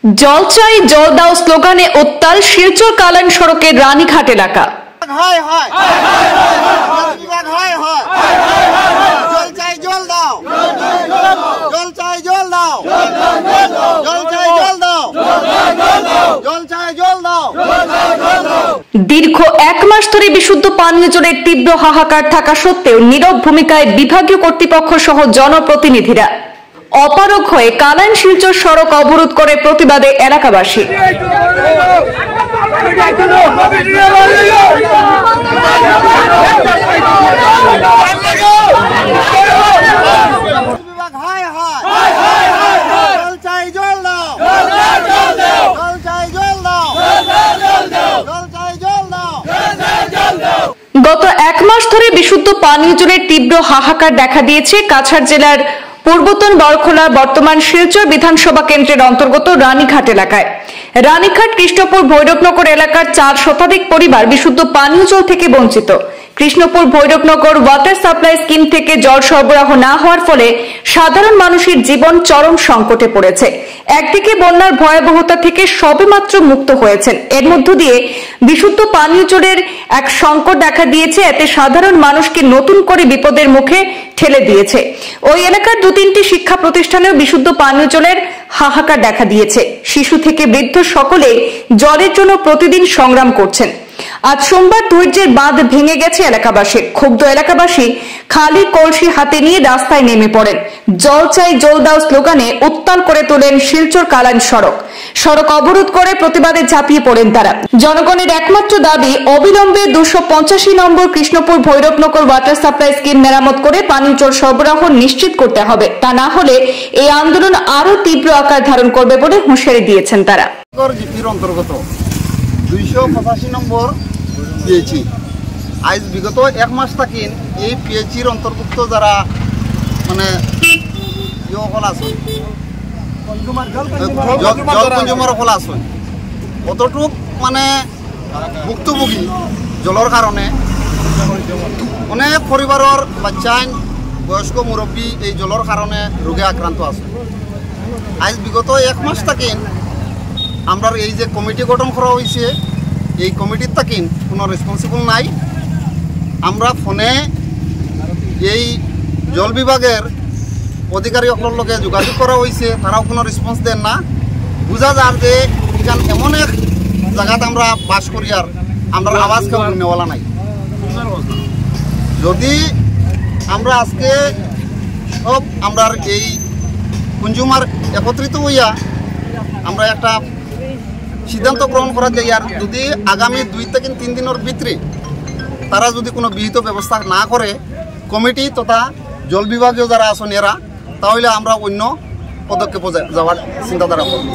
জল চাই জল দাও স্লোগানে উত্তাল শিলচর কালান সড়কের রানীঘাট এলাকা। দীর্ঘ এক মাস ধরে বিশুদ্ধ পানীয় জলের তীব্র হাহাকার থাকা সত্ত্বেও নীরব ভূমিকায় বিভাগীয় কর্তৃপক্ষ সহ জনপ্রতিনিধিরা। অপারগ হয়ে কালান শিলচর সড়ক অবরোধ করে প্রতিবাদে এলাকাবাসী। গত এক মাস ধরে বিশুদ্ধ পানীয় জলের তীব্র হাহাকার দেখা দিয়েছে কাছাড় জেলার পূর্বতন বরখোলা বর্তমান শিলচর বিধানসভা কেন্দ্রের অন্তর্গত রানীঘাট এলাকায়। রানীঘাট কৃষ্ণপুর ভৈরবনগর এলাকার 4 শতাধিক পরিবার বিশুদ্ধ পানীয় জল থেকে বঞ্চিত। Krishnapur Bhairabnagar water supply scheme থেকে জল সরবরাহ না হওয়ার ফলে সাধারণ মানুষের জীবন চরম সংকটে পড়েছে। একদিকে বন্যার ভয়াবহতা থেকে সবেমাত্র মুক্ত হয়েছেন, এর মধ্য দিয়ে বিশুদ্ধ পানীয় জলের এক সংকট দেখা দিয়েছে। এতে সাধারণ মানুষকে নতুন করে বিপদের মুখে ঠেলে দিয়েছে। ওই এলাকার 2-3টি শিক্ষা প্রতিষ্ঠানেও বিশুদ্ধ পানীয় জলের হাহাকার দেখা দিয়েছে। শিশু থেকে বৃদ্ধ সকলে জলের জন্য প্রতিদিন সংগ্রাম করছেন। আজ সোমবার ধৈর্যের বাঁধ ভেঙে গেছে এলাকাবাসীর। ক্ষুব্ধ এলাকাবাসী খালি কলসি হাতে নিয়ে রাস্তায় নেমে পড়েন। জল চাই জল দাও স্লোগানে উত্তাল করে তোলেন শিলচর কালান সড়ক অবরোধ করে প্রতিবাদে ঝাঁপিয়ে পড়েন তারা। জনগণের একমাত্র দাবি অবিলম্বে 285 নম্বর Krishnapur Bhairabnagar water supply scheme মেরামত করে পানীয় জল সরবরাহ নিশ্চিত করতে হবে। তা না হলে এই আন্দোলন আরো তীব্র আকার ধারণ করবে বলে হুঁশিয়ারি দিয়েছেন তারা। 285 নম্বর পিএইচি আজ বিগত এক মাস থাকেন এই পিএইচির অন্তর্ভুক্ত যারা মানে ইয়কল আছে জল কনজিউমার সকল আছে অতটুক মানে ভুক্তভোগী জলের কারণে অনেক পরিবারের বাচ্চাইন বয়স্ক মুরব্বী এই জলের কারণে রোগে আক্রান্ত আছে। আজ বিগত এক মাস থাকেন আমরা এই যে কমিটি গঠন করা হয়েছে এই কমিটির থাকেন কোনো রেসপন্সিবল নাই। আমরা ফোনে এই জল বিভাগের অধিকারী সকলের লগে যোগাযোগ করা হয়েছে, তারাও কোনো রেসপন্স দেন না। বোঝা যায় যে এখান এমন এক জায়গাতে আমরা বাস করি আর আমরা আওয়াজ কেউ নেওয়ালা নাই। যদি আমরা আজকে সব আমরা এই কনজিউমার একত্রিত হইয়া আমরা একটা সিদ্ধান্ত গ্রহণ করা যায়, আর যদি আগামী 2 থেকে 3 দিনের ভিতরে তারা যদি কোনো বিহিত ব্যবস্থা না করে কমিটি তথা জল বিভাগীয় যারা আছেন এরা, তাহলে আমরা অন্য পদক্ষেপে যাওয়ার চিন্তাধারা করব।